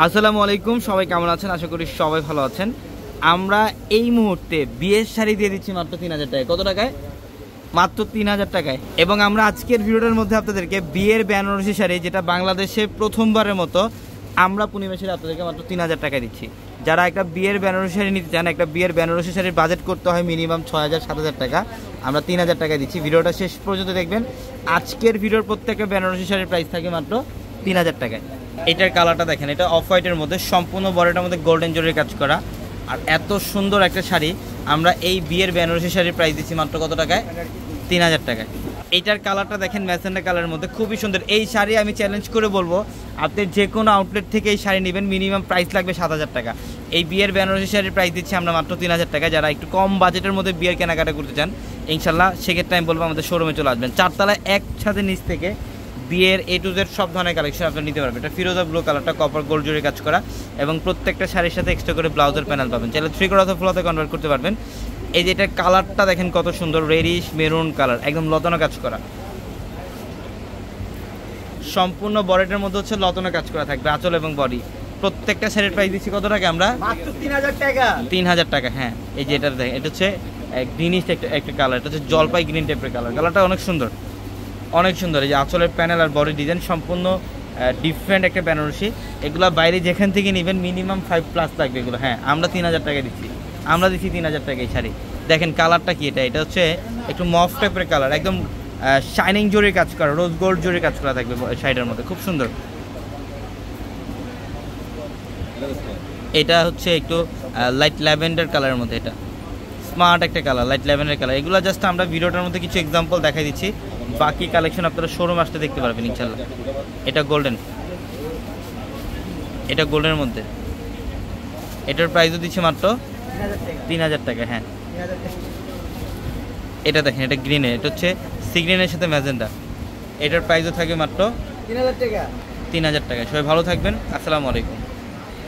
আসসালামু আলাইকুম, সবাই কেমন আছেন? আশা করি সবাই ভালো আছেন। আমরা এই মুহূর্তে বিয়ের শাড়ি দিয়ে দিচ্ছি মাত্র 3000 টাকায়। কত টাকায়? মাত্র 3000 টাকায়। এবং আমরা আজকের ভিডিওটার মধ্যে আপনাদেরকে বিয়ের বেনারসি শাড়ি, যেটা বাংলাদেশে প্রথমবারের মতো আমরা পূর্ণিমাসে আপনাদেরকে মাত্র 3000 টাকায় দিচ্ছি। যারা একটা বিয়ের বেনারসি শাড়ি নিতে চান, একটা বিয়ের বেনারসি শাড়ির বাজেট করতে হয় মিনিমাম 6000-7000 টাকা, আমরা 3000 টাকায় দিচ্ছি। ভিডিওটা শেষ পর্যন্ত দেখবেন। আজকের ভিডিওর প্রত্যেকটা বেনারসি শাড়ির প্রাইস থাকে মাত্র 3000 টাকায়। এটার কালারটা দেখেন, এটা অফ হোয়াইটের মধ্যে সম্পূর্ণ বডিটার মধ্যে গোল্ডেন জরির কাজ করা, আর এত সুন্দর একটা শাড়ি আমরা এই বিয়ের বেনারসি শাড়ির প্রাইস দিচ্ছি মাত্র কত টাকায়? 3000 টাকায়। এইটার কালারটা দেখেন, ম্যাজেন্ডা কালারের মধ্যে খুবই সুন্দর। এই শাড়ি আমি চ্যালেঞ্জ করে বলবো, আপনি যে কোনো আউটলেট থেকে এই শাড়ি নেবেন মিনিমাম প্রাইস লাগবে 7000 টাকা। এই বিয়ের বেনারসি শাড়ির প্রাইস দিচ্ছি আমরা মাত্র 3000 টাকা। যারা একটু কম বাজেটের মধ্যে বিয়ের কেনাকাটা করতে চান, ইনশাল্লাহ সেক্ষেত্রে আমি বলবো আমাদের শোরুমে চলে আসবেন। চারতলায় একসাথে নিচ থেকে বিয়ের A to Z সব ধরনের কালেকশন আপনি নিতে পারবেন। এটা ফিরোজা ব্লু কালারটা কপার গোল্ড জরি কাজ করা, এবং প্রত্যেকটা শাড়ির সাথে এক্সট্রা করে ব্লাউজের প্যানেল পাবেন। চাইলে 3/4 অথবা ফুলাতে কনভার্ট করতে পারবেন। এই যে এটার কালারটা দেখেন কত সুন্দর, রেডিশ মেরুন কালার, একদম লতানো কাজ করা। সম্পূর্ণ বডিটার মধ্যে হচ্ছে লতানো কাজ করা থাকবে, আঁচল এবং বডি। প্রত্যেকটা শাড়ির প্রাইস দিচ্ছি কত টাকা? আমরা মাত্র 3000 টাকা। 3000 টাকা। হ্যাঁ, এই যে এটা দেখেন, এটা হচ্ছে গ্রিনিশ একটা কালার, এটা হচ্ছে জলপাই গ্রিন টাইপের কালার। কালারটা অনেক সুন্দর, অনেক সুন্দর। এই যে আঁচলের প্যানেল আর বডি ডিজাইন সম্পূর্ণ ডিফারেন্ট একটা বেনারসি। এগুলো বাইরে যেখান থেকে নেবেন মিনিমাম 5+ লাগবে এগুলো। হ্যাঁ, আমরা 3000 টাকা দিচ্ছি, আমরা দিচ্ছি 3000 টাকা এই শাড়ি। দেখেন কালারটা কি, এটা হচ্ছে একটু মফ টাইপের কালার, একদম শাইনিং জরির কাজ করা, রোজ গোল্ড জরির কাজ করা থাকবে শাড়িটার মধ্যে, খুব সুন্দর। এটা হচ্ছে একটু লাইট ল্যাভেন্ডার কালারের মধ্যে, এটা স্মার্ট একটা কালার, লাইট ল্যাভেন্ডার কালার। এগুলো জাস্ট আমরা ভিডিওটার মধ্যে কিছু এক্সাম্পল দেখাই দিচ্ছি, বাকি কালেকশন আপনারা শোরুম আসতে দেখতে পারবেন ইনশাল্লাহ। এটা গোল্ডেন, এটা গোল্ডেনের মধ্যে, এটার প্রাইসও দিচ্ছে মাত্র 3000 টাকা। হ্যাঁ, এটা দেখেন, এটা গ্রিনে, এটা হচ্ছে সি গ্রিনের সাথে ম্যাজেন্ডা। এটার প্রাইসও থাকবে মাত্র 3000 টাকা। 3000 টাকা। সবাই ভালো থাকবেন, আসসালামু আলাইকুম।